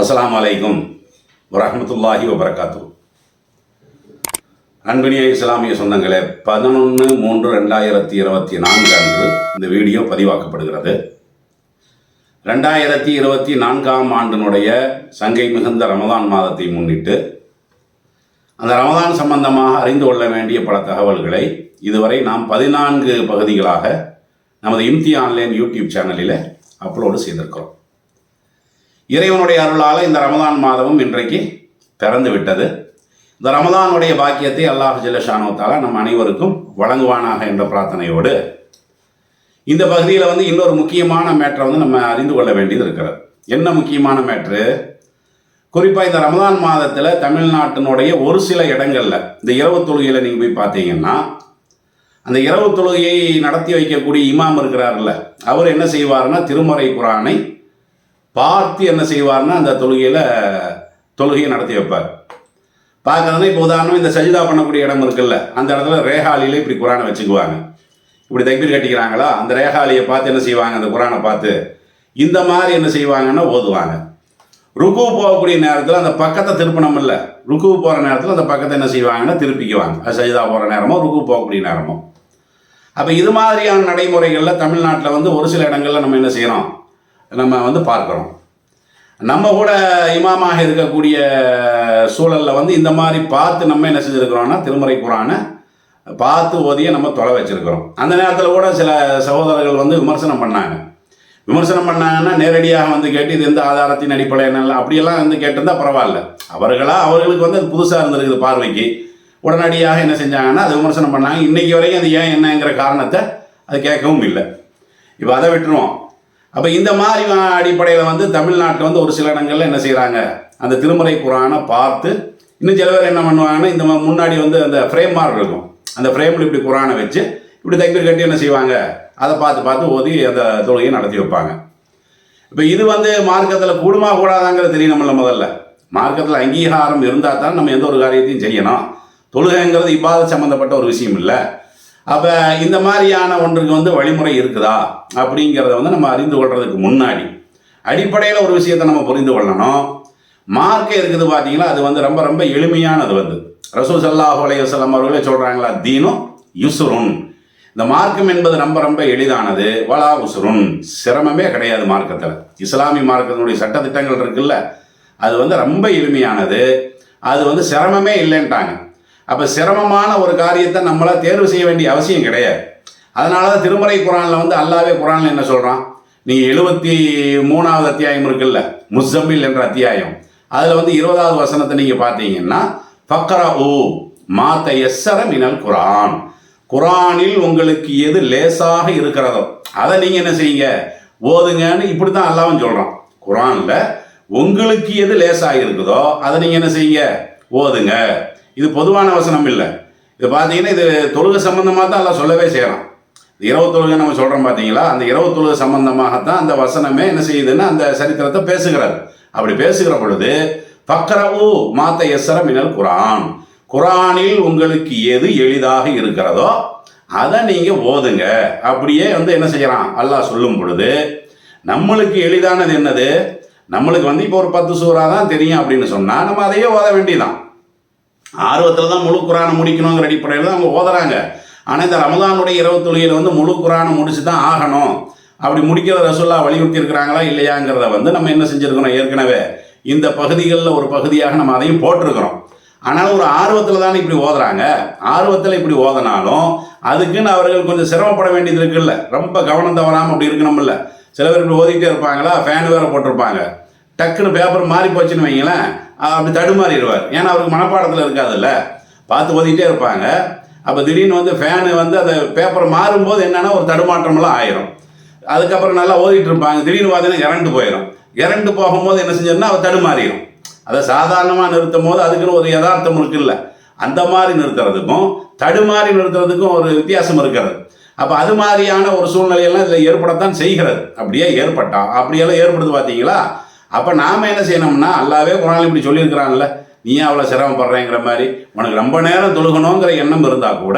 அஸ்ஸலாமு அலைக்கும் வரஹ்மத்துல்லாஹி வபரகாத்து. அன்பினிய இஸ்லாமிய சொந்தங்களே, 11/3/2024 அன்று இந்த வீடியோ பதிவாக்கப்படுகிறது. 2024 ஆண்டினுடைய சங்கை மிகுந்த ரமதான் மாதத்தை முன்னிட்டு அந்த ரமதான் சம்பந்தமாக அறிந்து கொள்ள வேண்டிய பல தகவல்களை இதுவரை நாம் 14 பகுதிகளாக நமது இம்தி ஆன்லைன் யூடியூப் சேனலில் அப்லோடு செய்திருக்கிறோம். இறைவனுடைய அருளால் இந்த ரமதான் மாதமும் இன்றைக்கு திறந்து விட்டது. இந்த ரமதானுடைய பாக்கியத்தை அல்லாஹ் ஜல்ல ஷானஹு வ தஆலா நம் அனைவருக்கும் வழங்குவானாக என்ற பிரார்த்தனையோடு இந்த பகுதியில் இன்னொரு முக்கியமான மேட்டரை நம்ம அறிந்து கொள்ள வேண்டியது இருக்கிறது. என்ன முக்கியமான மேட்ரு? குறிப்பாக இந்த ரமதான் மாதத்தில் தமிழ்நாட்டினுடைய ஒரு சில இடங்களில் இந்த இரவு தொழுகையில் நீங்கள் போய் பார்த்தீங்கன்னா, அந்த இரவு தொழுகையை நடத்தி வைக்கக்கூடிய இமாம் இருக்கிறார்ல, அவர் என்ன செய்வார்னா திருமறை குரானை பார்த்து என்ன செய்வார்னா அந்த தொழுகையை நடத்தி வைப்பார். பார்க்கறதுனா இப்போ உதாரணம் இந்த சஜிதா பண்ணக்கூடிய இடம் இருக்குல்ல, அந்த இடத்துல ரேகாலியில் இப்படி குரானை வச்சுக்குவாங்க. இப்படி தக்பீர் கட்டிக்கிறாங்களா, அந்த ரேகாலியை பார்த்து என்ன செய்வாங்க, அந்த குரானை பார்த்து இந்த மாதிரி என்ன செய்வாங்கன்னா ஓதுவாங்க. ருக்கு போகக்கூடிய நேரத்தில் அந்த பக்கத்தை திருப்பணம் இல்லை, ருக்கு போகிற நேரத்தில் அந்த பக்கத்தை என்ன செய்வாங்கன்னா திருப்பிக்குவாங்க. அது சஜிதா போகிற நேரமோ ருக்கு போகக்கூடிய நேரமோ. அப்போ இது மாதிரியான நடைமுறைகளில் தமிழ்நாட்டில் ஒரு சில இடங்களில் நம்ம என்ன செய்கிறோம், நம்ம பார்க்குறோம். நம்ம கூட இமாமாக இருக்கக்கூடிய சூழலில் இந்த மாதிரி பார்த்து நம்ம என்ன செஞ்சுருக்கிறோம்னா திருமறை குரானை பார்த்து ஓதிய நம்ம தொலை வச்சுருக்கிறோம். அந்த நேரத்தில் கூட சில சகோதரர்கள் விமர்சனம் பண்ணாங்கன்னா நேரடியாக கேட்டு இது எந்த ஆதாரத்தின் அடிப்படையில் அப்படியெல்லாம் கேட்டிருந்தால் பரவாயில்ல. அவர்களுக்கு அது புதுசாக இருந்திருக்குது பார்வைக்கு. உடனடியாக என்ன செஞ்சாங்கன்னா அது விமர்சனம் பண்ணாங்க. இன்றைக்கி வரைக்கும் அது ஏன் என்னங்கிற காரணத்தை அது கேட்கவும் இல்லை. இப்போ அதை விட்டுருவோம். அப்போ இந்த மாதிரி அடிப்படையில் தமிழ்நாட்டில் ஒரு சில இடங்களில் என்ன செய்கிறாங்க, அந்த திருமறை குரானை பார்த்து இன்னும் சில பேர் என்ன பண்ணுவாங்கன்னா இந்த முன்னாடி அந்த ஃப்ரேம் மாதிரி இருக்கும், அந்த ஃப்ரேமில் இப்படி குரானை வச்சு இப்படி தக்பீர் கட்டி என்ன செய்வாங்க, அதை பார்த்து ஓதி அந்த தொழுகையை நடத்தி வைப்பாங்க. இப்போ இது மார்க்கத்தில் கூடுமா கூடாதாங்கிறது தெரியணும்ல. முதல்ல மார்க்கத்தில் அங்கீகாரம் இருந்தால் தான் நம்ம எந்த ஒரு காரியத்தையும் செய்யணும். தொழுகைங்கிறது இபாதத் சம்மந்தப்பட்ட ஒரு விஷயம் இல்லை. அப்போ இந்த மாதிரியான ஒன்றுக்கு வழிமுறை இருக்குதா அப்படிங்கிறத நம்ம அறிந்து கொள்றதுக்கு முன்னாடி அடிப்படையில் ஒரு விஷயத்தை நம்ம புரிந்து கொள்ளணும். மார்க்கம் இருக்குது பார்த்தீங்களா, அது ரொம்ப ரொம்ப எளிமையானது. ரசூல் ஸல்லல்லாஹு அலைஹி வஸல்லம் அவர்களே சொல்கிறாங்களா, தீனும் யுஸ்ருன், இந்த மார்க்கம் என்பது ரொம்ப ரொம்ப எளிதானது, வலா உஸ்ருன், சிரமமே கிடையாது மார்க்கத்தில். இஸ்லாமிய மார்க்கத்தினுடைய சட்டத்திட்டங்கள் இருக்குல்ல, அது ரொம்ப எளிமையானது, அது சிரமமே இல்லைன்ட்டாங்க. அப்போ சிரமமான ஒரு காரியத்தை நம்மளால் தேர்வு செய்ய வேண்டிய அவசியம் கிடையாது. அதனால தான் திருமறை குரானில் அல்லாவே குரானில் என்ன சொல்கிறான், நீங்கள் 73வது அத்தியாயம் இருக்குல்ல, முஸ்ஸம்மில் என்ற அத்தியாயம், அதில் 20வது வசனத்தை நீங்கள் பார்த்தீங்கன்னா, ஃபக்ரஉ மா தயஸ்ஸர மினல் குரான், குரானில் உங்களுக்கு எது லேசாக இருக்கிறதோ அதை நீங்கள் என்ன செய்யுங்க, ஓதுங்கன்னு இப்படி தான் அல்லாவும் சொல்கிறான். குரானில் உங்களுக்கு எது லேசாக இருக்குதோ அதை நீங்கள் என்ன செய்யுங்க, ஓதுங்க. இது பொதுவான வசனம் இல்லை. இது பார்த்தீங்கன்னா இது தொழுகை சம்பந்தமாக தான் எல்லாம் சொல்லவே செய்கிறான். இரவு தொழுகை நம்ம சொல்கிறோம் பார்த்தீங்களா, அந்த இரவு தொழுகை சம்பந்தமாகத்தான் அந்த வசனமே என்ன செய்யுதுன்னா அந்த சரித்திரத்தை பேசுகிறார். அப்படி பேசுகிற பொழுது ஃபக்ரஉ மா தயஸ்ஸர மினல் குரான், குரானில் உங்களுக்கு எது எளிதாக இருக்கிறதோ அதை நீங்கள் ஓதுங்க. அப்படியே என்ன செய்கிறான் அல்லாஹ் சொல்லும் பொழுது, நம்மளுக்கு எளிதானது என்னது, நம்மளுக்கு இப்போ ஒரு 10 சூறா தான் தெரியும் அப்படின்னு சொன்னால் நம்ம அதையே ஓத வேண்டியதான். ஆர்வத்தில் தான் முழு குரானை முடிக்கணுங்கிற அடிப்படையில் தான் அவங்க ஓதுறாங்க. ஆனால் இந்த ரமதானுடைய இரவு தொழுகையில் முழு குரானை முடிச்சு தான் ஆகணும், அப்படி முடிக்கிற ரசூலுல்லாஹ் வலியுறுத்தி இருக்கிறாங்களா இல்லையாங்கிறத நம்ம என்ன செஞ்சுருக்கிறோம், ஏற்கனவே இந்த பகுதிகளில் ஒரு பகுதியாக நம்ம அதையும் போட்டிருக்கிறோம். ஆனால் ஒரு ஆர்வத்தில் தானே இப்படி ஓதுறாங்க. ஆர்வத்தில் இப்படி ஓதனாலும் அதுக்குன்னு அவர்கள் கொஞ்சம் சிரமப்பட வேண்டியது இருக்குல்ல, ரொம்ப கவனம் தவறாமல் அப்படி இருக்கணும்ல. சில பேர் இப்படி ஓதிக்கிட்டே இருப்பாங்களா, ஃபேன் வேறு போட்டிருப்பாங்க, டக்குன்னு பேப்பர் மாறி போச்சுன்னு வைங்களேன், அப்படி தடுமாறிடுவார். ஏன்னா அவருக்கு மனப்பாடத்தில் இருக்காதுல்ல, பார்த்து ஓதிக்கிட்டே இருப்பாங்க. அப்போ திடீர்னு ஃபேனு அந்த பேப்பர் மாறும்போது என்னென்னா ஒரு தடுமாற்றமெல்லாம் ஆயிரும். அதுக்கப்புறம் நல்லா ஓதிட்டு இருப்பாங்க, திடீர்னு பார்த்தீங்கன்னா இறண்டு போகும்போது என்ன செஞ்சோம்னா அவர் தடுமாறிடும். அதை சாதாரணமாக நிறுத்தும் போது அதுக்குன்னு ஒரு யதார்த்தம் இருக்குல்ல, அந்த மாதிரி நிறுத்துறதுக்கும் தடுமாறி நிறுத்துறதுக்கும் ஒரு வித்தியாசம் இருக்கிறது. அப்போ அது மாதிரியான ஒரு சூழ்நிலையெல்லாம் இதில் ஏற்படத்தான் செய்கிறது. அப்படியெல்லாம் ஏற்படுது பார்த்தீங்களா. அப்போ நாம் என்ன செய்யணும்னா, அல்லாவே குரானில் இப்படி சொல்லியிருக்கிறான்ல, நீ அவ்வளோ சிரமப்படுறேங்கிற மாதிரி உனக்கு ரொம்ப நேரம் தொழுகணுங்கிற எண்ணம் இருந்தால் கூட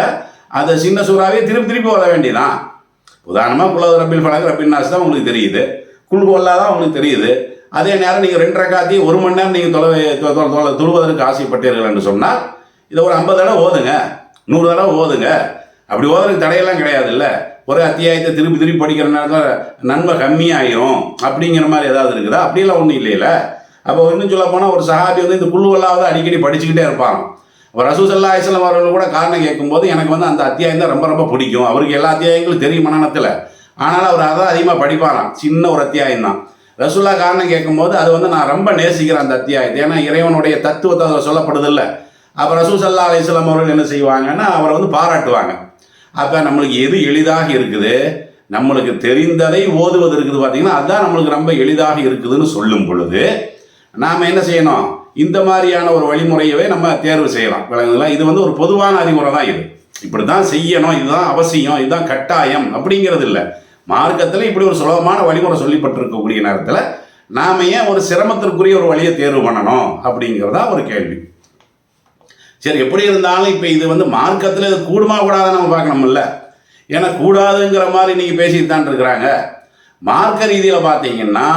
அதை சின்ன சூறாவே திருப்பி ஓத வேண்டியதான். உதாரணமாக குல் ரப்பில் ஃபலக் ரப்பின் நாஸ் தான் உங்களுக்கு தெரியுது, குல் ஹுவல்லாஹ் தான் உங்களுக்கு தெரியுது. அதே நேரம் நீங்கள் 2 ரக்காத்தையும் 1 மணி நேரம் நீங்கள் தொழுவதற்கு ஆசைப்பட்டீர்கள் என்று சொன்னால் இதை ஒரு 50 தடவை ஓதுங்க, 100 தடவை ஓதுங்க. அப்படி ஓதுறதுக்கு தடையெல்லாம் கிடையாது. இல்லை ஒரு அத்தியாயத்தை திருப்பி திருப்பி படிக்கிற நேரத்தில் நன்மை கம்மியாயிரும் அப்படிங்கிற மாதிரி ஏதாவது இருக்குதா? அப்படியெல்லாம் ஒன்றும் இல்லையில. அப்போ இன்னும் சொல்ல போனால் ஒரு சஹாபி வந்து இந்த குழுவெல்லாவது அடிக்கடி படிச்சுக்கிட்டே இருப்பாங்க. ரசூல் ஸல்லல்லாஹு அலைஹி வஸல்லம் அவர்கள் கூட காரணம் கேட்கும்போது எனக்கு வந்து அந்த அத்தியாயம் தான் ரொம்ப ரொம்ப பிடிக்கும். அவருக்கு எல்லா அத்தியாயங்களும் தெரியும் மனநத்தில், ஆனாலும் அவர் அதான் அதிகமாக படிப்பாராம். சின்ன ஒரு அத்தியாயம் தான். ரசூல்லா காரணம் கேட்கும்போது அது வந்து நான் ரொம்ப நேசிக்கிறேன் அந்த அத்தியாயத்தை, ஏன்னா இறைவனுடைய தத்துவத்தை அதில் சொல்லப்படுதில்லை. அப்போ ரசூல் ஸல்லல்லாஹு அலைஹி வஸல்லம் அவர்கள் என்ன செய்வாங்கன்னா அவரை வந்து பாராட்டுவாங்க. அப்போ நம்மளுக்கு எது எளிதாக இருக்குது, நம்மளுக்கு தெரிந்ததை ஓதுவது இருக்குது பார்த்தீங்கன்னா அதுதான் நம்மளுக்கு ரொம்ப எளிதாக இருக்குதுன்னு சொல்லும் பொழுது நாம் என்ன செய்யணும், இந்த மாதிரியான ஒரு வழிமுறையவே நம்ம தேர்வு செய்யலாம். விளங்குதுங்களா? இது வந்து ஒரு பொதுவான அறிமுறை தான். இது இப்படி தான் செய்யணும், இதுதான் அவசியம், இதுதான் கட்டாயம் அப்படிங்கிறது இல்லை. மார்க்கத்தில் இப்படி ஒரு சுலபமான வழிமுறை சொல்லப்பட்டிருக்கக்கூடிய நேரத்தில் நாம் ஏன் ஒரு சிரமத்திற்குரிய ஒரு வழியை தேர்வு பண்ணணும் அப்படிங்கிறதா ஒரு கேள்வி. சரி, எப்படி இருந்தாலும் இப்போ இது வந்து மார்க்கத்தில் இது கூடுமா கூடாதுன்னு நம்ம பார்க்கணும்ல. ஏன்னா கூடாதுங்கிற மாதிரி நீங்கள் பேசிட்டு தான் இருக்கிறாங்க. மார்க்க ரீதியில் பார்த்தீங்கன்னா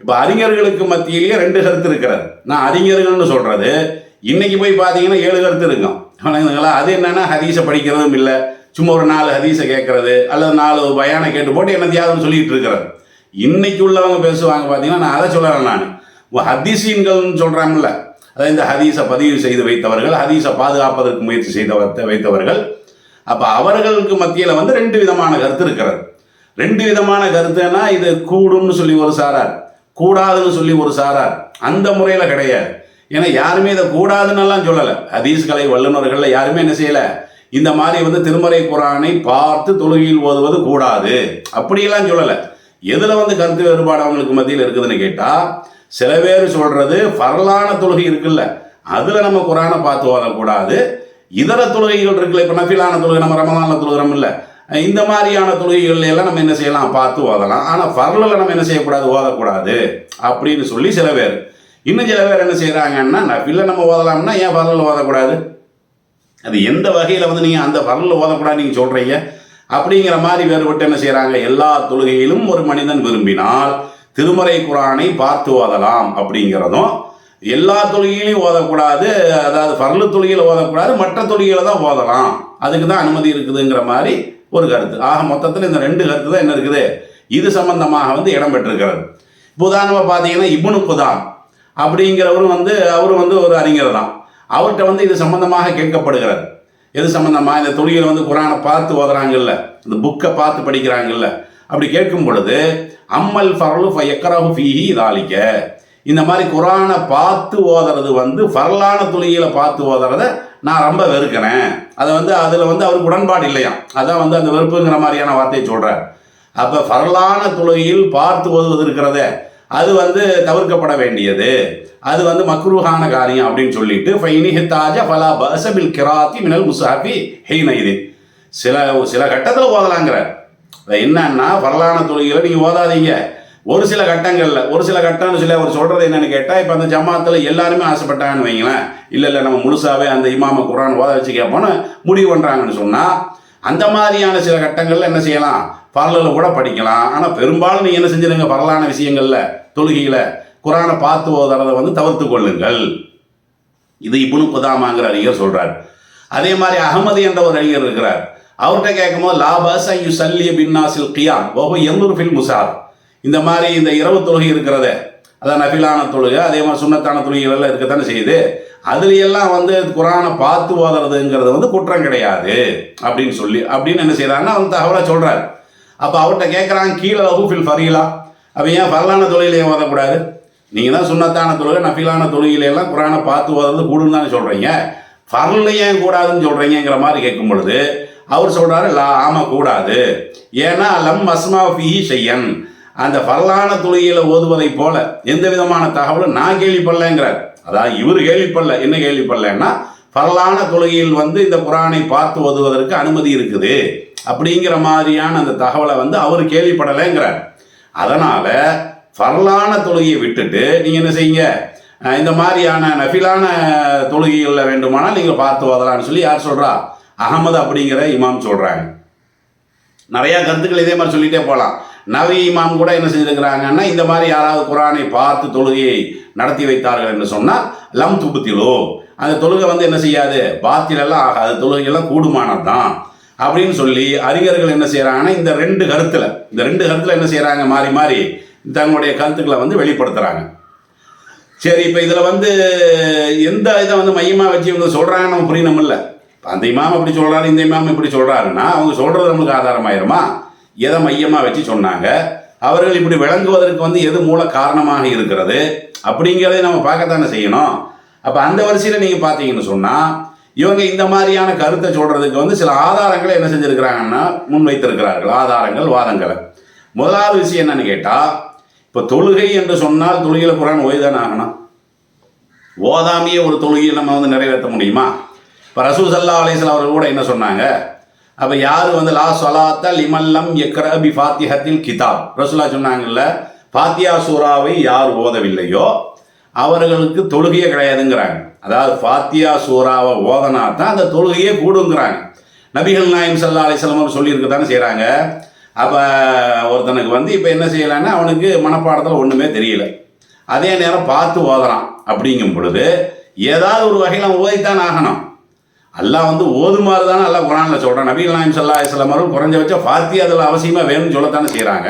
இப்போ அறிஞர்களுக்கு மத்தியிலேயே 2 கருத்து இருக்கிறது. நான் அறிஞர்கள்னு சொல்கிறது இன்னைக்கு போய் பார்த்தீங்கன்னா 7 கருத்து இருக்கும். அது என்னன்னா ஹதீஸை படிக்கிறதும் இல்லை, சும்மா ஒரு 4 ஹதீஸை கேட்கறது அல்லது 4 பயானை கேட்டு போட்டு என்ன தியாகம் சொல்லிட்டு இருக்கிறது. இன்னைக்கு உள்ளவங்க பேசுவாங்க பார்த்தீங்கன்னா, நான் அதை சொல்லலை. நான் ஹதீஸீன்கள்னு சொல்கிறாங்கல்ல, அதாவது இந்த ஹதீஸை பதிவு செய்து வைத்தவர்கள், ஹதீஸை பாதுகாப்பதற்கு முயற்சி செய்து வைத்தவர்கள். அப்போ அவர்களுக்கு மத்தியில் வந்து 2 விதமான கருத்து இருக்கிறது. 2 விதமான கருத்துன்னா இது கூடும்னு சொல்லி ஒரு சாரார், கூடாதுன்னு சொல்லி ஒரு சாரார். அந்த முறையில் கிடையாது. ஏன்னா யாருமே இதை கூடாதுன்னெல்லாம் சொல்லலை. ஹதீஸ் கலை வல்லுநர்களில் யாருமே என்ன செய்யலை, இந்த மாதிரி வந்து திருமறை குரானை பார்த்து தொழுகையில் ஓதுவது கூடாது அப்படியெல்லாம் சொல்லலை. எதில் வந்து கருத்து வேறுபாடு அவங்களுக்கு மத்தியில் இருக்குதுன்னு கேட்டால், சில பேர் சொல்கிறது ஃபர்லான தொழுகை இருக்குல்ல, அதில் நம்ம குரானை பார்த்து ஓதக்கூடாது. இதர தொழுகைகள் இருக்குல்ல, இப்போ நஃபிலான தொழுகை நம்ம ரமலானில் தொழுகிறோம் இல்லை, இந்த மாதிரியான தொழுகைகள் எல்லாம் நம்ம என்ன செய்யலாம், பார்த்து ஓதலாம். ஆனால் ஃபர்லில் நம்ம என்ன செய்யக்கூடாது, ஓதக்கூடாது அப்படின்னு சொல்லி சில பேர். இன்னும் சில பேர் என்ன செய்கிறாங்கன்னா, நஃபிலில் நம்ம ஓதலாம்னா ஏன் ஃபர்லில் ஓதக்கூடாது, அது எந்த வகையில் வந்து நீங்கள் அந்த ஃபர்லில் ஓதக்கூடாது நீங்கள் சொல்கிறீங்க அப்படிங்கிற மாதிரி வேறுபட்டு என்ன செய்கிறாங்க, எல்லா தொழுகையிலும் ஒரு மனிதன் விரும்பினால் திருமறை குரானை பார்த்து ஓதலாம் அப்படிங்கிறதும், எல்லா தொழுகையிலையும் ஓதக்கூடாது, அதாவது ஃபர்லு தொழுகையில் ஓதக்கூடாது, மற்ற தொழுகையில் தான் ஓதலாம், அதுக்கு தான் அனுமதி இருக்குதுங்கிற மாதிரி ஒரு கருத்து. ஆக மொத்தத்தில் இந்த 2 கருத்து தான் என்ன இருக்குது, இது சம்பந்தமாக வந்து இடம் பெற்றிருக்கிறது. இப்போ உதாரணமாக பார்த்தீங்கன்னா இப்னு குதாம் அப்படிங்கிறவரும் வந்து அவர் வந்து ஒரு அறிஞர் தான். அவர்கிட்ட வந்து இது சம்பந்தமாக கேட்கப்படுகிறது. எது சம்பந்தமாக, இந்த தொழுகையில் வந்து குரானை பார்த்து ஓதுறாங்கல்ல, இந்த புக்கை பார்த்து படிக்கிறாங்கல்ல, அப்படி கேட்கும் பொழுது அம்மல் ஃபர்லு ஃபயக்ரஹு ஃபீஹி தாலிக, இந்த மாதிரி குரானை பார்த்து ஓதுறது வந்து ஃபர்லான தொழுகையில் பார்த்து ஓதுறத நான் ரொம்ப வெறுக்கிறேன், அதை வந்து அதில் வந்து அவருக்கு உடன்பாடு இல்லையாம். அதான் வந்து அந்த வெறுப்புங்கிற மாதிரியான வார்த்தையை சொல்கிறார். அப்போ ஃபர்லான தொழுகையில் பார்த்து ஓதுவது இருக்கிறத அது வந்து தவிர்க்கப்பட வேண்டியது, அது வந்து மக்ரூஹான காரியம் அப்படின்னு சொல்லிட்டு ஃபைனிஹித்தாஜ ஃபலா பஸபில் கிராத்தி மினல் முஸஹபி ஹைனைதி சில கட்டத்தில் ஓதலாங்கிறார். என்னன்னா ஃபர்லான தொழுகையில் நீங்கள் ஓதாதீங்க, ஒரு சில கட்டம்னு சொல்லி அவர் சொல்கிறது என்னென்னு கேட்டால், இப்போ அந்த ஜமாத்தில் எல்லாருமே ஆசைப்பட்டாங்கன்னு வைங்களேன், இல்லை நம்ம முழுசாவே அந்த இமாம குரான் ஓத வச்சு கேட்போன்னு முடிவு பண்ணுறாங்கன்னு சொன்னால், அந்த மாதிரியான சில கட்டங்களில் என்ன செய்யலாம், ஃபர்லில் கூட படிக்கலாம். ஆனால் பெரும்பாலும் நீங்கள் என்ன செஞ்சிருங்க, ஃபர்லான விஷயங்களில் தொழுகையில் குரானை பார்த்து ஓதுறதை வந்து தவிர்த்து கொள்ளுங்கள். இது இப்னு குதாமாங்கிற அறிஞர் சொல்கிறார். அதே மாதிரி அகமது என்ற ஒரு அறிஞர் இருக்கிறார். அவர்கிட்ட கேட்கும்போது லாபாஸ் ஐயு சல்லிய பின்னாசில் கியாம் ஓஹோ எந்தூர் ஃபில் முசார், இந்த மாதிரி இந்த இரவு தொழுகை இருக்கிறத, அதான் நஃபிலான தொழுகை, அதே மாதிரி சுன்னத்தான தொழுகைகள் எல்லாம் இருக்கத்தானே செய்யுது, அதுலையெல்லாம் வந்து குரானை பார்த்து ஓதுறதுங்கிறது வந்து குற்றம் கிடையாது அப்படின்னு என்ன செய்கிறாங்கன்னா அவன் தகவலை சொல்கிறார். அப்போ அவர்கிட்ட கேட்குறாங்க, கீழே லஹு ஃபில் ஃபரீலா, அப்போ ஏன் ஃபர்லான தொழுகையிலையும் ஓதக்கூடாது, நீங்கள் தான் சுன்னத்தான தொழுகை நஃபிலான தொழுகையிலையெல்லாம் குரானை பார்த்து ஓதுறது கூடுன்னு தானே சொல்கிறீங்க, ஃபர்ல ஏன் கூடாதுன்னு சொல்கிறீங்கிற மாதிரி கேட்கும் பொழுது அவர் சொல்கிறாரு, ஆமாம் கூடாது, ஏன்னா லம் அஸ்மா ஃபீஹி ஷையன், அந்த ஃபர்லான தொழுகையில் ஓதுவதை போல எந்த விதமான தகவலும் நான் கேள்விப்படலைங்கிறார். அதாவது இவர் கேள்விப்படல, என்ன கேள்விப்படலைன்னா ஃபர்லான தொழுகையில் வந்து இந்த குரானை பார்த்து ஓதுவதற்கு அனுமதி இருக்குது அப்படிங்கிற மாதிரியான அந்த தகவலை வந்து அவர் கேள்விப்படலைங்கிறார். அதனால் ஃபர்லான தொழுகையை விட்டுட்டு நீங்கள் என்ன செய்யுங்க, இந்த மாதிரியான நஃபிலான தொழுகைகளில் வேண்டுமானால் நீங்கள் பார்த்து ஓதலான்னு சொல்லி யார் சொல்கிறா, அகமது அப்படிங்கிற இமாம் சொல்கிறாங்க. நிறையா கருத்துக்கள் இதே மாதிரி சொல்லிகிட்டே போகலாம். நவி இமாம் கூட என்ன செஞ்சிருக்கிறாங்கன்னா, இந்த மாதிரி யாராவது குரானை பார்த்து தொழுகையை நடத்தி வைத்தார்கள் என்று சொன்னால் லம் துபுத்திலோ, அந்த தொழுகை வந்து என்ன செய்யாது, பாத்திலெல்லாம் ஆகாது, தொழுகையெல்லாம் கூடுமானது தான் அப்படின்னு சொல்லி அறிஞர்கள் என்ன செய்கிறாங்கன்னா, இந்த ரெண்டு கருத்தில் என்ன செய்கிறாங்க, மாறி மாறி தங்களுடைய கருத்துக்களை வந்து வெளிப்படுத்துகிறாங்க. சரி, இப்போ இதில் வந்து எந்த இதை வந்து மையமாக வச்சு இவங்க சொல்கிறாங்கன்னு நம்ம புரியணும் இல்லை. அந்த இமாம் அப்படி சொல்கிறாரு, இந்த இமாம் இப்படி சொல்கிறாருன்னா அவங்க சொல்கிறது நம்மளுக்கு ஆதாரமாயிருமா? எதை மையமாக வச்சு சொன்னாங்க, அவர்கள் இப்படி விளங்குவதற்கு வந்து எது மூல காரணமாக இருக்கிறது அப்படிங்கிறதை நம்ம பார்க்கத்தானே செய்யணும். அப்போ அந்த வரிசையில் நீங்கள் பார்த்தீங்கன்னு சொன்னால் இவங்க இந்த மாதிரியான கருத்தை சொல்கிறதுக்கு வந்து சில ஆதாரங்களை என்ன செஞ்சுருக்கிறாங்கன்னா முன் வைத்திருக்கிறார்கள், ஆதாரங்கள், வாதங்களை. முதலாவது விஷயம் என்னன்னு கேட்டால், இப்போ தொழுகை என்று சொன்னால் தொழுகையில் குரான் ஓய்தானே ஆகணும். ஓதாமையே ஒரு தொழுகையை நம்ம வந்து நிறைவேற்ற முடியுமா? இப்போ ரசூல் ஸல்லல்லாஹு அலைஹி வஸல்லம் அவர்கள் கூட என்ன சொன்னாங்க, அப்போ யார் வந்து லா ஸலாத்த லிமல்லம் யக்ர பி ஃபாத்திஹத்தில் கிதாப், ரசூலா சொன்னாங்கல்ல, ஃபாத்தியா சூராவை யார் ஓதவில்லையோ அவர்களுக்கு தொழுகையே கிடையாதுங்கிறாங்க. அதாவது ஃபாத்தியா சூராவை ஓதனா தான் அந்த தொழுகையே கூடுங்கிறாங்க. நபிகள் நாயகம் ஸல்லல்லாஹு அலைஹி வஸல்லம் அவர் சொல்லியிருக்க தானே செய்கிறாங்க. அப்போ ஒருத்தனுக்கு வந்து இப்போ என்ன செய்யலான்னா, அவனுக்கு மனப்பாடத்தில் ஒன்றுமே தெரியல, அதே நேரம் பார்த்து ஓதுறான். அப்படிங்கும் பொழுது ஏதாவது ஒரு வகையில் அவன் ஓதித்தான் ஆகணும். அல்லாஹ் வந்து ஓதுமாறு தானே அல்லாஹ் குரானில் சொல்கிறான். நபிகள் நாயகம் ஸல்லல்லாஹு அலைஹி வஸல்லம் அவர்கள் குறைஞ்சபட்சம் ஃபாத்தியா அதில் அவசியமாக வேணும்னு சொல்லத்தானே செய்கிறாங்க.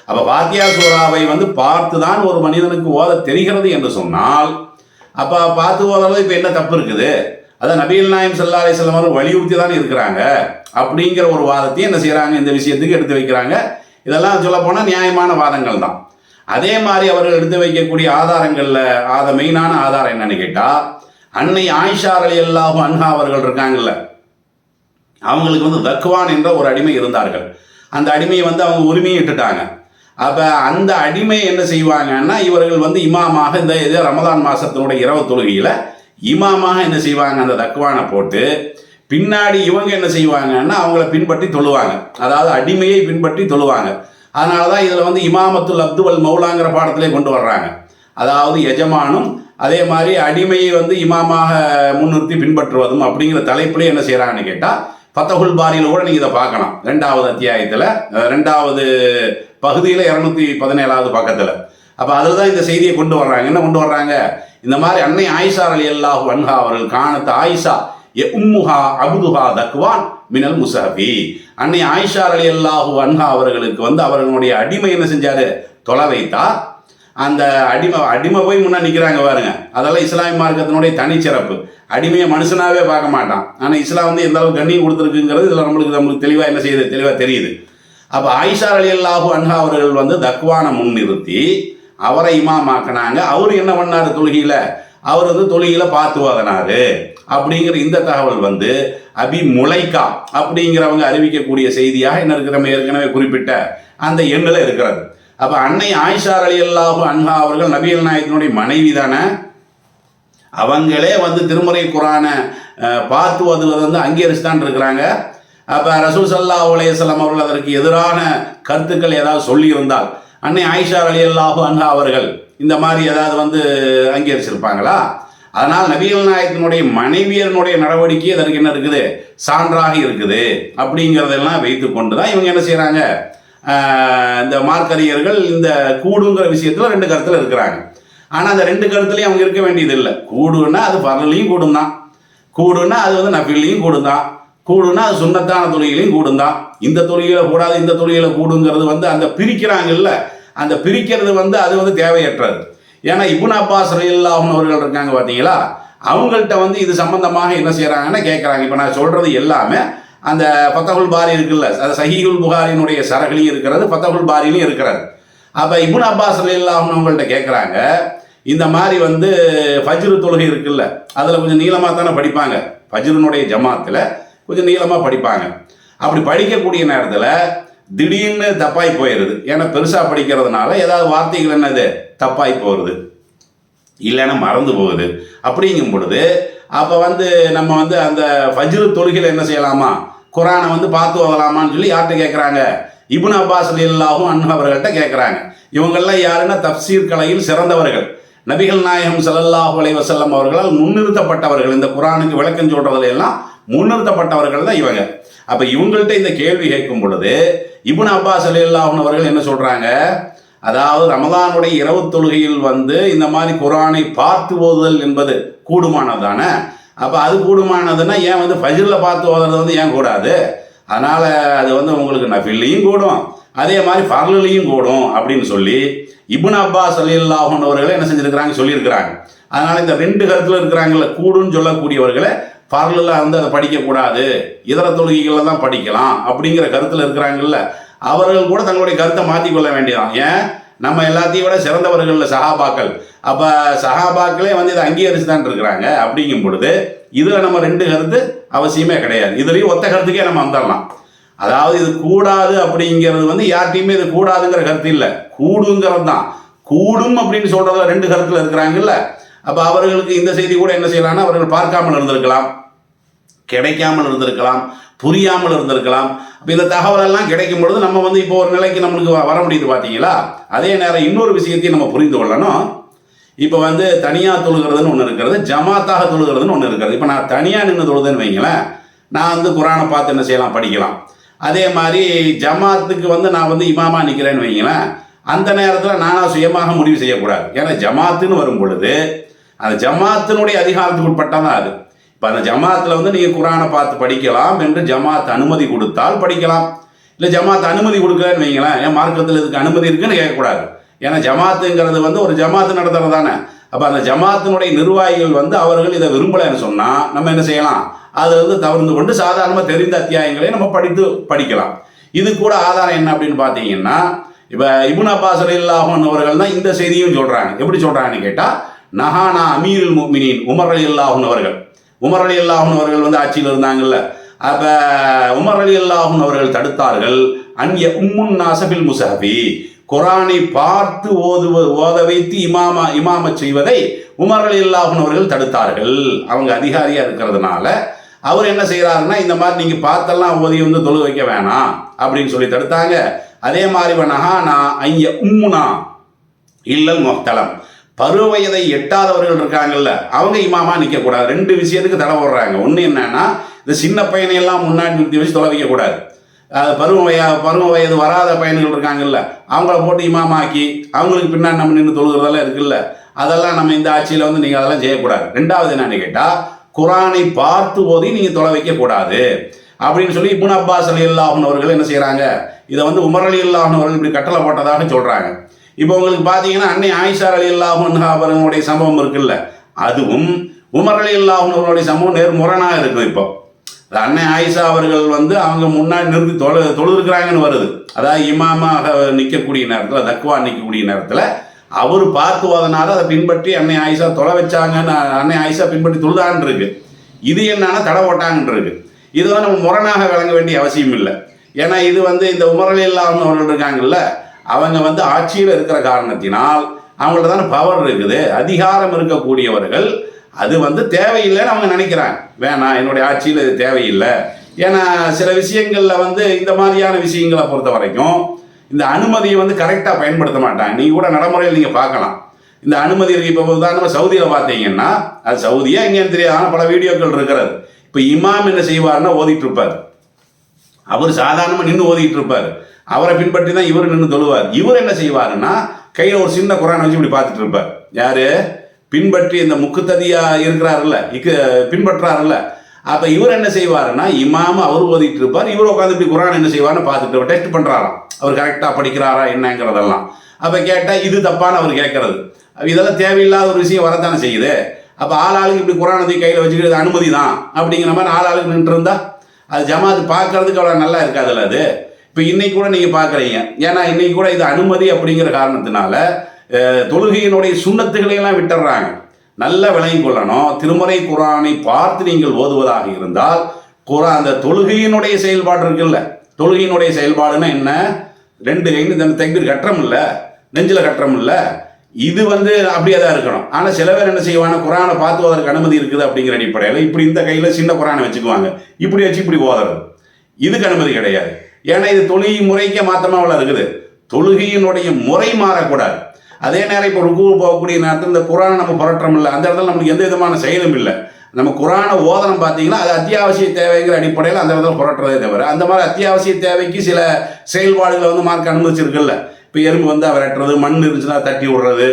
அப்போ ஃபாத்தியா சூராவை வந்து பார்த்து தான் ஒரு மனிதனுக்கு ஓத தெரிகிறது என்று சொன்னால், அப்போ பார்த்து ஓதுறது இப்போ என்ன தப்பு இருக்குது? அதான் நபிகள் நாயகம் ஸல்லல்லாஹு அலைஹி வஸல்லம் அவர்கள் வலியுறுத்தி தான் இருக்கிறாங்க அப்படிங்கிற ஒரு வாதத்தையும் என்ன செய்கிறாங்க, இந்த விஷயத்துக்கு எடுத்து வைக்கிறாங்க. இதெல்லாம் சொல்ல போனால் நியாயமான வாதங்கள் தான். அதே மாதிரி அவர்கள் எடுத்து வைக்கக்கூடிய ஆதாரங்களில் மெயினான ஆதாரம் என்னன்னு கேட்டால், அன்னை ஆயிஷா ரலியல்லாஹு அன்ஹா அவர்கள் இருக்காங்கல்ல, அவங்களுக்கு வந்து தக்வான் என்ற ஒரு அடிமை இருந்தார்கள். அந்த அடிமையை வந்து அவங்க உரிமையை இட்டுட்டாங்க. அப்போ அந்த அடிமை என்ன செய்வாங்கன்னா, இவர்கள் வந்து இமாமாக இந்த இதே ரமதான் மாதத்தினுடைய இரவு தொழுகையில் இமாமாக என்ன செய்வாங்க, அந்த தக்வானை போட்டு பின்னாடி இவங்க என்ன செய்வாங்கன்னா அவங்கள பின்பற்றி தொழுவாங்க. அதாவது அடிமையை பின்பற்றி தொழுவாங்க. அதனால தான் இதில் வந்து இமாமத்துல் அப்து வல் மௌலாங்கிற பாடத்திலே கொண்டு வர்றாங்க. அதாவது எஜமானும் அதே மாதிரி அடிமையை வந்து இமாமாக முன்னிறுத்தி பின்பற்றுவதும் அப்படிங்கிற தலைப்பிலே என்ன செய்கிறாங்கன்னு கேட்டால், ஃபத்ஹுல் பாரியில் கூட நீங்கள் இதை பார்க்கலாம். 2வது அத்தியாயத்தில் 2வது பகுதியில் 217வது பக்கத்தில். அப்போ அதில் தான் இந்த செய்தியை கொண்டு வர்றாங்க. என்ன கொண்டு வர்றாங்க, இந்த மாதிரி அன்னை ஆயிஷா ரலியல்லாஹு அன்ஹா அவர்கள் காணத்த ஆயிஷா உம்முஹா அபுதுஹா தக்வான் மினல் முஸஹபி, அன்னை ஆயிஷா ரலியல்லாஹு அன்ஹா அவர்களுக்கு வந்து அவர்களுடைய அடிமை என்ன செஞ்சாரு, தொலை வைத்தார். அந்த அடிமை போய் முன்னே நிற்கிறாங்க பாருங்க. அதெல்லாம் இஸ்லாமிய மார்க்கத்தினுடைய தனிச்சிறப்பு. அடிமையை மனுஷனாகவே பார்க்க மாட்டான். ஆனால் இஸ்லாம் வந்து எந்த அளவுக்கு கண்ணியம் கொடுத்துருக்குங்கிறது இதில் நம்மளுக்கு தெளிவாக என்ன செய்யுது, தெளிவாக தெரியுது. அப்போ ஆயிஷா ரலியல்லாஹு அன்ஹா அவர்கள் வந்து தக்வானை முன்னிறுத்தி அவரை இமாமாக்கினாங்க. அவர் என்ன பண்ணார், தொழுகையில் அவர் வந்து தொழுகையில் பார்த்து ஓதினாரு அப்படிங்கிற இந்த தகவல் வந்து அபி முலைக்கா அப்படிங்கிறவங்க அறிவிக்கக்கூடிய செய்தியாக என்ன இருக்கிற ஏற்கனவே குறிப்பிட்ட அந்த எண்ணில் இருக்கிறது. அப்போ அன்னை ஆயிஷா ரலியல்லாஹு அன்ஹா அவர்கள் நபிகள் நாயகத்தினுடைய மனைவி தானே, அவங்களே வந்து திருமறை குரானை பார்த்து ஓதுவது வந்து அங்கீகரிச்சுதான் இருக்கிறாங்க. அப்போ ரசூல் ஸல்லல்லாஹு அலைஹி வஸல்லம் அவர்கள் அதற்கு எதிரான கருத்துக்கள் ஏதாவது சொல்லியிருந்தால் அன்னை ஆயிஷா ரலியல்லாஹு அன்ஹா அவர்கள் இந்த மாதிரி ஏதாவது வந்து அங்கீகரிச்சிருப்பாங்களா? அதனால் நபிகள் நாயகத்தினுடைய மனைவியனுடைய நடவடிக்கை அதற்கு என்ன இருக்குது, சான்றாக இருக்குது. அப்படிங்கிறதெல்லாம் வைத்து கொண்டு தான் இவங்க என்ன செய்கிறாங்க, இந்த மார்க்கறிஞர்கள் இந்த கூடுங்கிற விஷயத்தில் 2 கருத்தில் இருக்கிறாங்க. ஆனால் அந்த 2 கருத்துலையும் அவங்க இருக்க வேண்டியது இல்லை. கூடுன்னா அது பரலையும் கூடும் தான், கூடுன்னா அது வந்து நஃபிலையும் கூடும் தான், கூடுன்னா அது சுன்னத்தான தொழுகையிலையும் கூடும் தான். இந்த தொழுகையில கூடாது, இந்த தொழுகையில கூடுங்கிறது வந்து அந்த பிரிக்கிறாங்கல்ல, அந்த பிரிக்கிறது வந்து அது வந்து தேவையற்றது. ஏன்னா இப்னு அப்பாஸ் ரலியல்லாஹு அன்ஹு அவர்கள் இருக்காங்க பார்த்தீங்களா, அவங்கள்ட்ட வந்து இது சம்பந்தமாக என்ன செய்கிறாங்கன்னா கேட்குறாங்க. இப்போ நான் சொல்கிறது எல்லாமே அந்த ஃபத்ஹுல் பாரி இருக்குல்ல, அது சஹீஹுல் புகாரினுடைய சரகுலையும் இருக்கிறது, ஃபத்ஹுல் பாரிலையும் இருக்கிறது. அப்போ இப்னு அப்பாஸ் ரலியல்லாஹு அன்ஹு அவங்கள்ட்ட கேட்குறாங்க, இந்த மாதிரி வந்து ஃபஜ்ரு தொழுகை இருக்குல்ல, அதில் கொஞ்சம் நீளமாக தானே படிப்பாங்க, ஃபஜ்ருனுடைய ஜமாத்தில் கொஞ்சம் நீளமாக படிப்பாங்க. அப்படி படிக்கக்கூடிய நேரத்தில் திடீர்னு தப்பாய் போயிடுது. ஏன்னா பெருசாக படிக்கிறதுனால ஏதாவது வார்த்தைகள் என்னது தப்பாய் போகிறது, இல்லைன்னா மறந்து போகுது. அப்படிங்கும் பொழுது அப்போ வந்து நம்ம வந்து அந்த ஃபஜ்ரு தொழுகையில் என்ன செய்யலாமா, குரானை வந்து பார்த்து ஓதலாமான்னு சொல்லி யார்கிட்ட கேட்குறாங்க, இப்னு அப்பாஸ் ரலியல்லாஹு அன்ஹு அவர்கள்ட்ட கேட்குறாங்க. இவங்கெல்லாம் யாருன்னா தப்சீர் கலையில் சிறந்தவர்கள், நபிகள் நாயகம் ஸல்லல்லாஹு அலைஹி வஸல்லம் அவர்களால் முன்னிறுத்தப்பட்டவர்கள். இந்த குரானுக்கு விளக்கம் சொல்றதுல எல்லாம் முன்னிறுத்தப்பட்டவர்கள் தான் இவங்க. அப்போ இவங்கள்ட்ட இந்த கேள்வி கேட்கும் பொழுது இப்னு அப்பாஸ் ரலியல்லாஹு அன்ஹு அவர்கள் என்ன சொல்கிறாங்க, அதாவது ரமதானுடைய இரவு தொழுகையில் வந்து இந்த மாதிரி குர்ஆனை பார்த்து ஓதுதல் என்பது கூடுமானது தானே. அப்போ அது கூடுமானதுன்னா ஏன் வந்து ஃபஜ்ரில் பார்த்து ஓதுறது வந்து ஏன் கூடாது? அதனால் அது வந்து உங்களுக்கு நஃபில்லையும் கூடும், அதே மாதிரி ஃபர்லுலையும் கூடும் அப்படின்னு சொல்லி இப்னு அப்பாஸ் ரலியல்லாஹு அன்ஹு அவர்களே என்ன செஞ்சுருக்கிறாங்க, சொல்லியிருக்கிறாங்க. அதனால் இந்த ரெண்டு கருத்தில் இருக்கிறாங்கல்ல, கூடுன்னு சொல்லக்கூடியவர்களை ஃபர்லில் வந்து அதை படிக்கக்கூடாது, இதர தொழுகைகளில் தான் படிக்கலாம் அப்படிங்கிற கருத்தில் இருக்கிறாங்கல்ல, அவர்கள் கூட தங்களுடைய கருத்தை மாற்றிக்கொள்ள வேண்டியதான். ஏன், நம்ம எல்லாத்தையும் விட சிறந்தவர்கள் சஹாபாக்கள். அப்போ சஹாபாக்களே வந்து இதை அங்கீகரித்து தான் இருக்கிறாங்க. அப்படிங்கும் பொழுது இதில் நம்ம ரெண்டு கருத்து அவசியமே கிடையாது. இதுலேயும் ஒத்த கருத்துக்கே நம்ம வந்துடலாம். அதாவது இது கூடாது அப்படிங்கிறது வந்து யார்ட்டையுமே இது கூடாதுங்கிற கருத்து இல்லை, கூடுங்கிறது தான். கூடும் அப்படின்னு சொல்கிறதுல ரெண்டு கருத்தில் இருக்கிறாங்கல்ல. அப்போ அவர்களுக்கு இந்த செய்தி கூட என்ன செய்யலாம்னா, அவர்கள் பார்க்காமல் இருந்திருக்கலாம், கிடைக்காமல் இருந்திருக்கலாம், புரியாமல் இருந்திருக்கலாம். அப்போ இந்த தகவலெல்லாம் கிடைக்கும் பொழுது நம்ம வந்து இப்போ ஒரு நிலைக்கு நம்மளுக்கு வர முடியுது பார்த்தீங்களா. அதே நேரம் இன்னொரு விஷயத்தையும் நம்ம புரிந்து கொள்ளணும். இப்போ வந்து தனியாக தொழுகிறதுன்னு ஒன்று இருக்கிறது, ஜமாத்தாக தொழுகிறதுன்னு ஒன்று இருக்கிறது. இப்போ நான் தனியாக நின்று தொழுதுன்னு வைங்களேன், நான் வந்து குர்ஆனை பார்த்து என்ன செய்யலாம், படிக்கலாம். அதே மாதிரி ஜமாத்துக்கு வந்து நான் வந்து இமாமா நிற்கிறேன்னு வைங்களேன், அந்த நேரத்தில் நானாக சுயமாக முடிவு செய்யக்கூடாது. ஏன்னா ஜமாத்துன்னு வரும் பொழுது அந்த ஜமாத்தினுடைய அதிகாரத்துக்கு உட்பட்டால் தான் அது. இப்போ அந்த ஜமாத்தில் வந்து நீங்கள் குர்ஆனை பார்த்து படிக்கலாம் என்று ஜமாத் அனுமதி கொடுத்தால் படிக்கலாம். இல்லை ஜமாத் அனுமதி கொடுக்கலன்னு வைங்களேன், ஏன் மார்க்கத்தில் இதுக்கு அனுமதி இருக்குன்னு கேட்கக்கூடாது. ஏன்னா ஜமாத்துங்கிறது வந்து ஒரு ஜமாத்து நடத்துறது தானே. அப்போ அந்த ஜமாத்தினுடைய நிர்வாகிகள் வந்து அவர்கள் இதை விரும்பலைன்னு சொன்னால் நம்ம என்ன செய்யலாம், அதை வந்து தவிர்த்து கொண்டு சாதாரணமாக தெரிந்த அத்தியாயங்களை நம்ம படிக்கலாம். இது கூட ஆதாரம் என்ன அப்படின்னு பார்த்தீங்கன்னா, இப்போ இப்னு அப்பாஸ் ரலியல்லாஹு அன்ஹு அவர்கள் தான் இந்த செய்தியும் சொல்கிறாங்க. எப்படி சொல்கிறாங்கன்னு கேட்டால், நஹானா அமீருல் முஃமினீன் உமர் ரலியல்லாஹு அன்ஹு அவர்கள், உமர் ரலியல்லாஹு அன்ஹு அவர்கள் வந்து ஆட்சியில் இருந்தாங்கல்ல. அப்போ உமர் ரலியல்லாஹு அன்ஹு அவர்கள் தடுத்தார்கள், அன்ய உம்முன் நாஸபில் முஸஹபி, குர்ஆனை பார்த்து ஓத வைத்து இமாம செய்வதை உமர் ரலியல்லாஹு அன்ஹு அவர்கள் தடுத்தார்கள். அவங்க அதிகாரியாக இருக்கிறதுனால அவர் என்ன செய்கிறாருன்னா, இந்த மாதிரி நீங்கள் பார்த்தெல்லாம் ஓதி வந்து தொழு வைக்க வேணாம் அப்படின்னு சொல்லி தடுத்தாங்க. அதே மாதிரி நஹானா ஐய உம்முனா இல்லல் முஹ்தலம், பருவ வயதை எட்டாதவர்கள் இருக்காங்கல்ல, அவங்க இமாமா நிற்கக்கூடாது. ரெண்டு விஷயத்துக்கு தடை போடுறாங்க. ஒன்று என்னன்னா, இந்த சின்ன பையனையெல்லாம் முன்னாடி நிறுத்தி வச்சு தொலை வைக்கக்கூடாது. பருவ வயது வராத பையன்கள் இருக்காங்கல்ல, அவங்கள போட்டு இமாமாக்கி அவங்களுக்கு பின்னாடி நம்ம நின்று தொழுகிறதெல்லாம் இருக்குல்ல, அதெல்லாம் நம்ம இந்த ஆட்சியில் வந்து நீங்கள் அதெல்லாம் செய்யக்கூடாது. ரெண்டாவது என்னன்னு கேட்டால், குர்ஆனை பார்த்து ஓதி நீங்கள் தொலை வைக்கக்கூடாது அப்படின்னு சொல்லி இப்னு அப்பாஸ் ரலியல்லாஹு அன்ஹு அவர்கள் என்ன செய்கிறாங்க, இதை வந்து உமர் ரலியல்லாஹு அன்ஹு அவர்கள் இப்படி கட்டளை போட்டதாக சொல்கிறாங்க. இப்போ உங்களுக்கு பார்த்தீங்கன்னா, அன்னை ஆயிஷா ரலியல்லாஹு அன்ஹா அவர்களுடைய சம்பவம் இருக்குல்ல, அதுவும் உமர் ரலியல்லாஹு அன்ஹு அவர்களுடைய சம்பவம் நேர்முரணாக இருக்குது. இப்போ அன்னை ஆயிஷா அவர்கள் வந்து அவங்க முன்னாடி நிறுத்தி தொழுதுருக்கிறாங்கன்னு வருது. அதாவது இமாமாக நிற்கக்கூடிய நேரத்தில், தக்வா நிற்கக்கூடிய நேரத்தில் அவர் பார்த்துவதனால அதை பின்பற்றி அன்னை ஆயிஷா தொலை வச்சாங்கன்னு, அன்னை ஆயிஷா பின்பற்றி தொழுதான்னு இருக்கு. இது என்னன்னா தடை போட்டாங்கன்னு இருக்கு. இது வந்து நம்ம முரணாக விளங்க வேண்டிய அவசியம் இல்லை. ஏன்னா இது வந்து இந்த உமர் ரலியல்லாஹு அன்ஹு அவர்கள் இருக்காங்கல்ல, அவங்க வந்து ஆட்சியில் இருக்கிற காரணத்தினால் அவங்கள்ட்ட தானே பவர் இருக்குது, அதிகாரம் இருக்கக்கூடியவர்கள். அது வந்து தேவையில்லைன்னு அவங்க நினைக்கிறாங்க. வேணாம், என்னுடைய ஆட்சியில் இது தேவையில்லை. ஏன்னா சில விஷயங்களில் வந்து இந்த மாதிரியான விஷயங்களை பொறுத்த வரைக்கும் இந்த அனுமதியை வந்து கரெக்டாக பயன்படுத்த மாட்டாங்க. நீங்கள் கூட நடைமுறையில் நீங்கள் பார்க்கலாம். இந்த அனுமதி இருக்குது. இப்போ உதாரணமாக சவுதியில் பார்த்தீங்கன்னா, அது சவுதியா எங்கேன்னு தெரியாது, ஆனால் பல வீடியோக்கள் இருக்கிறது. இப்போ இமாம் என்ன செய்வார்னா ஓதிட்டு இருப்பார். அவர் சாதாரணமாக நின்று ஓதிட்டு இருப்பார். அவரை பின்பற்றி தான் இவர் நின்று தொழுவார். இவர் என்ன செய்வாருன்னா, கையில் ஒரு சின்ன குர்ஆனை வச்சு இப்படி பார்த்துட்டு இருப்பார். யாரு பின்பற்றி இந்த முக்குத்ததியா இருக்கிறாருல்ல, பின்பற்றாருல்ல. அப்போ இவர் என்ன செய்வாருன்னா, இமாம அவர் ஓதிட்டு இருப்பார், இவர் உட்காந்து இப்படி குர்ஆன் என்ன செய்வார்னு பார்த்துட்டு டெஸ்ட் பண்ணுறாராம், அவர் கரெக்டாக படிக்கிறாரா என்னங்கிறதெல்லாம். அப்போ கேட்டால் இது தப்பான அவர் கேட்கறது. இதெல்லாம் தேவையில்லாத ஒரு விஷயம் வரத்தானே செய்யுது. அப்போ ஆளாளுக்கு இப்படி குர்ஆனை தூக்கி கையில் வச்சுக்கிறது அனுமதி தான் அப்படிங்கிற மாதிரி ஆளாளுக்கு நின்று இருந்தா அது ஜமாத்து பார்க்கறதுக்கு அவ்வளோ நல்லா இருக்காதுல்ல. அது இப்போ இன்னைக்கு கூட நீங்கள் பார்க்குறீங்க. ஏன்னா இன்னைக்கு கூட இது அனுமதி அப்படிங்கிற காரணத்தினால தொழுகையினுடைய சுண்ணத்துகளையெல்லாம் விட்டுறாங்க. நல்ல விளங்கி கொள்ளணும். திருமறை குர்ஆனை பார்த்து நீங்கள் ஓதுவதாக இருந்தால் அந்த தொழுகையினுடைய செயல்பாடு இருக்குல்ல, தொழுகையினுடைய செயல்பாடுன்னா என்ன, ரெண்டு கைன்னு இந்த தக்பீர் கட்டுறோம் இல்லை, நெஞ்சில் கட்டுறோம் இல்லை, இது வந்து அப்படியே தான் இருக்கணும். ஆனால் சில பேர் என்ன செய்வாங்க, குர்ஆனை பார்த்து ஓதற்கு அனுமதி இருக்குது அப்படிங்கிற அடிப்படையில் இப்படி இந்த கையில் சின்ன குர்ஆனை வச்சுக்குவாங்க, இப்படி வச்சு இப்படி ஓதுறது. இதுக்கு அனுமதி கிடையாது. ஏன்னா இது தொழுகை முறைக்கே மாற்றமாக இருக்குது. தொழுகையினுடைய முறை மாறக்கூடாது. அதே நேரம் இப்போ ருக்கு போகக்கூடிய நேரத்தில் இந்த குர்ஆனை நம்ம புரட்டுறோம் இல்லை, அந்த இடத்துல நம்மளுக்கு எந்த விதமான செயலும் இல்லை. நம்ம குரானை ஓதனம் பார்த்தீங்கன்னா அது அத்தியாவசிய தேவைங்கிற அடிப்படையில் அந்த இடத்துல புரட்டுறதே தவிர அந்த மாதிரி அத்தியாவசிய தேவைக்கு சில செயல்பாடுகளை வந்து மார்க் அனுமதிச்சிருக்குல்ல. இப்போ எறும்பு வந்து விரட்டுறது, மண் இருந்துச்சுன்னா தட்டி விடுறது,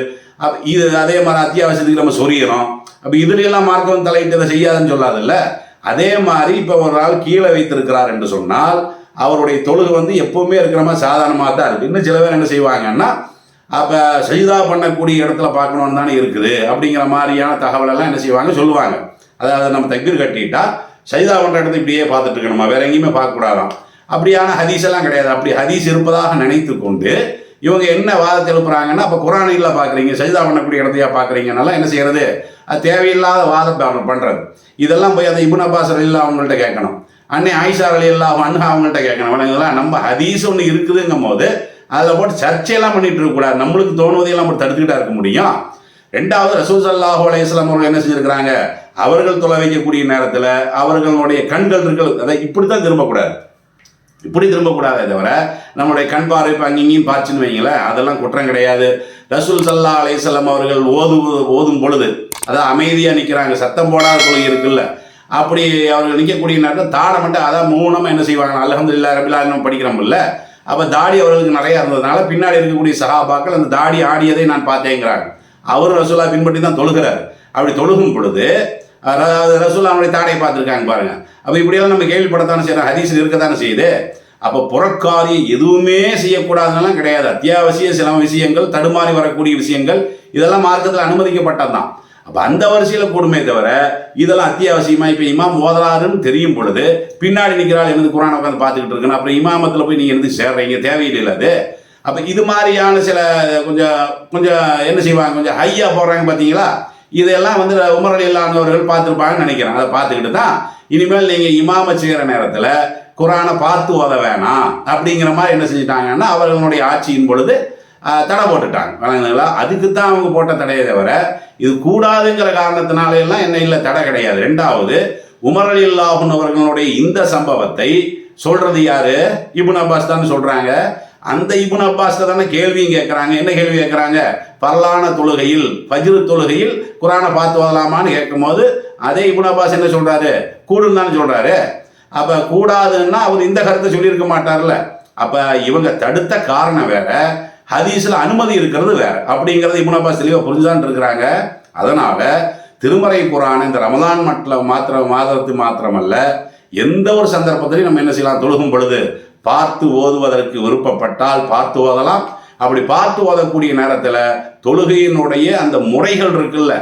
இது அதே மாதிரி அத்தியாவசியத்துக்கு நம்ம சொரியணும். அப்போ இதுலையெல்லாம் மார்க் வந்து தலையிட்டு அதை செய்யாதுன்னு சொல்லாதில்ல. அதே மாதிரி இப்போ ஒரு ஆள் கீழே வைத்திருக்கிறார் என்று சொன்னால் அவருடைய தொழுகை வந்து எப்பவுமே இருக்கிற மாதிரி சாதாரணமாக தான் இருக்குது. இன்னும் சில பேர் என்ன செய்வாங்கன்னா அப்போ சஜிதா பண்ணக்கூடிய இடத்துல பார்க்கணுன்னு தானே இருக்குது அப்படிங்கிற மாதிரியான தகவலெல்லாம் என்ன செய்வாங்க சொல்லுவாங்க. அதாவது நம்ம தக்பீர் கட்டிட்டா சஜிதா பண்ணுற இடத்த இப்படியே பார்த்துட்டு இருக்கணுமா, வேற எங்கேயுமே பார்க்கக்கூடாதாம். அப்படியான ஹதீஸ் எல்லாம் கிடையாது. அப்படி ஹதீஸ் இருப்பதாக நினைத்து கொண்டு இவங்க என்ன வாதத்தை எழுப்புறாங்கன்னா, அப்போ குரானில் பார்க்குறீங்க, சஜிதா பண்ணக்கூடிய இடத்தையா பார்க்குறீங்கனால என்ன செய்யறது, அது தேவையில்லாத வாதம் பண்ணுறது. இதெல்லாம் போய் அந்த இப்னு அப்பாஸ் ரலியல்லாஹு அவங்கள்ட்ட கேட்கணும், அன்னை ஆயிஷா ரலியல்லாஹு அன்ஹா அவங்கள்ட்ட கேட்கணும். இதெல்லாம் நம்ம ஹதீஸ் ஒன்று இருக்குதுங்கும் போது அதில் போட்டு சர்ச்சையெல்லாம் பண்ணிட்டு இருக்கக்கூடாது. நம்மளுக்கு தோணுவதையெல்லாம் போட்டு தடுத்துக்கிட்டா இருக்க முடியும். ரெண்டாவது, ரசூல் ஸல்லல்லாஹு அலைஹி வஸல்லம் அவர்கள் என்ன செஞ்சிருக்கிறாங்க, அவர்கள் தொலை வைக்கக்கூடிய நேரத்தில் அவர்களுடைய கண்கள் இருக்கிறது அதை இப்படித்தான் திரும்பக்கூடாது, இப்படி திரும்பக்கூடாதே தவிர நம்மளுடைய கண் பார்வை இப்போ அங்கேயும் பார்த்துன்னு வைங்களேன், அதெல்லாம் குற்றம் கிடையாது. ரசூல் ஸல்லல்லாஹு அலைஹி வஸல்லம் அவர்கள் ஓதும் பொழுது அதான் அமைதியாக நிற்கிறாங்க, சத்தம் போடாத தொழுகை இருக்குல்ல, அப்படி அவர்கள் நிற்கக்கூடிய நேரத்தில் தாடை மட்டும் அதான் மௌனமாக என்ன செய்வாங்க, அல்ஹம்துலில்லாஹி ரப்பில் ஆலமீன் படிக்கிறோம்ல. அப்போ தாடி அவர்களுக்கு நிறையா இருந்ததுனால பின்னாடி இருக்கக்கூடிய சஹாபாக்கள் அந்த தாடி ஆடியதை நான் பார்த்தேங்கிறாங்க. அவரும் ரசூலா பின்பற்றி தான் தொழுகிறார். அப்படி தொழுகும் பொழுது ரசூலா அவனுடைய தாடையை பார்த்துருக்காங்க பாருங்க. அப்போ இப்படியெல்லாம் நம்ம கேள்விப்படத்தானே செய்யறோம், ஹதீஸில் இருக்கத்தானே செய்யுது. அப்போ புறக்காரியம் எதுவுமே செய்யக்கூடாதுன்னெல்லாம் கிடையாது. அத்தியாவசிய சில விஷயங்கள், தடுமாறி வரக்கூடிய விஷயங்கள், இதெல்லாம் மார்க்கத்தில் அனுமதிக்கப்பட்டது தான். அப்போ அந்த வரிசையில் கூடுமே தவிர இதெல்லாம் அத்தியாவசியமாக இப்போ இமாம் ஓதலாருன்னு தெரியும் பொழுது பின்னாடி நிற்கிறாள் எனது குரானை உட்காந்து பார்த்துக்கிட்டு இருக்குன்னு அப்புறம் இமாமத்தில் போய் நீங்கள் எந்த சேர்றீங்க, தேவையில்லை அது. அப்போ இது மாதிரியான சில கொஞ்சம் என்ன செய்வாங்க, கொஞ்சம் ஹையாக போடுறாங்க பார்த்தீங்களா. இதெல்லாம் வந்து உமர் ரலியல்லாஹு அன்ஹு அவர்கள் பார்த்துருப்பாங்கன்னு நினைக்கிறேன். அதை பார்த்துக்கிட்டு தான் இனிமேல் நீங்கள் இமாம செய்கிற நேரத்தில் குரானை பார்த்து ஓத வேணாம் அப்படிங்கிற மாதிரி என்ன செஞ்சிட்டாங்கன்னா அவர்களுடைய ஆட்சியின் பொழுது தடை போட்டுட்டாங்க. வழங்குங்களா, அதுக்கு தான் அவங்க போட்ட தடையை தவிர இது கூடாதுங்கிற காரணத்தினால எல்லாம் என்ன இல்லை, தடை கிடையாது. ரெண்டாவது, உமர் ரலியல்லாஹு அன்ஹு அவர்களுடைய இந்த சம்பவத்தை சொல்றது யாரு, இப்னு அப்பாஸ் தான் சொல்றாங்க. அந்த இப்னு அப்பாஸ் தானே கேள்வியும் கேட்குறாங்க. என்ன கேள்வி கேட்குறாங்க, பரலான தொழுகையில் ஃபஜ்ர் தொழுகையில் குரானை பார்த்து ஓதலாமான்னு கேட்கும் போது அதே இப்னு அப்பாஸ் என்ன சொல்றாரு, கூடுன்னு தானே சொல்றாரு. அப்போ கூடாதுன்னா அவர் இந்த கருத்தை சொல்லியிருக்க மாட்டார்ல. அப்போ இவங்க தடுத்த காரணம் வேற, ஹதீஸில் அனுமதி இருக்கிறது வேற அப்படிங்கிறது இப்னு அப்பாஸ் தெளிவாக புரிஞ்சுதான் இருக்கிறாங்க. அதனால திருமறை குரான் இந்த ரமலான் மாதத்து மாத்திரமல்ல, எந்த ஒரு சந்தர்ப்பத்திலையும் நம்ம என்ன செய்யலாம், தொழுகும் பொழுது பார்த்து ஓதுவதற்கு விருப்பப்பட்டால் பார்த்து ஓதலாம். அப்படி பார்த்து ஓதக்கூடிய நேரத்தில் தொழுகையினுடைய அந்த முறைகள் இருக்குல்ல,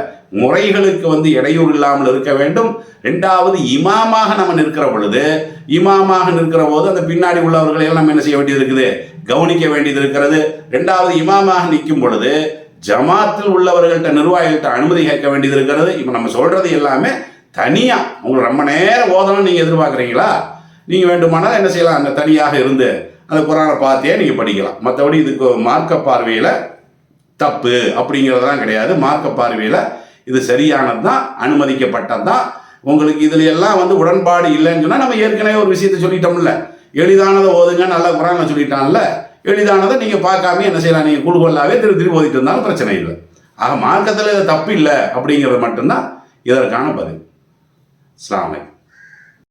முறைகளுக்கு வந்து இடையூறு இல்லாமல் இருக்க வேண்டும். ரெண்டாவது, இமாமாக நம்ம நிற்கிற பொழுது, இமாமாக நிற்கிற போது அந்த பின்னாடி உள்ளவர்களையெல்லாம் நம்ம என்ன செய்ய வேண்டியது இருக்குது, கவனிக்க வேண்டியது இருக்கிறது. ரெண்டாவது, இமாமாக நிற்கும் பொழுது ஜமாத்தில் உள்ளவர்கள்ட்ட, நிர்வாகிகள்கிட்ட அனுமதி கேட்க வேண்டியது இருக்கிறது. இப்போ நம்ம சொல்றது எல்லாமே தனியாக உங்களுக்கு ரொம்ப நேரம் ஓதணும்னு நீங்கள் எதிர்பார்க்குறீங்களா, நீங்கள் வேண்டுமானால் என்ன செய்யலாம், அந்த தனியாக இருந்து அந்த குரானை பார்த்தே நீங்கள் படிக்கலாம். மற்றபடி இதுக்கு மார்க்க பார்வையில் தப்பு அப்படிங்கிறதெல்லாம் கிடையாது. மார்க்க பார்வையில் இது சரியானது தான், அனுமதிக்கப்பட்டது தான். உங்களுக்கு இதில் எல்லாம் வந்து உடன்பாடு இல்லைன்னு சொன்னால் நம்ம ஏற்கனவே ஒரு விஷயத்தை சொல்லிட்டோம்ல, எளிதானதை ஓதுங்க, நல்லா குரானை சொல்லிட்டான்ல, எளிதானதை நீங்கள் பார்க்காம என்ன செய்யலாம், நீங்கள் குழுகொள்ளாவே திருப்பி ஓதிட்டு இருந்தாலும் பிரச்சனை இல்லை. ஆக மார்க்கத்தில் இது தப்பு இல்லை அப்படிங்கிறது மட்டும்தான் இதற்கான பதில். அஸ்ஸலாமு அலைக்கும்.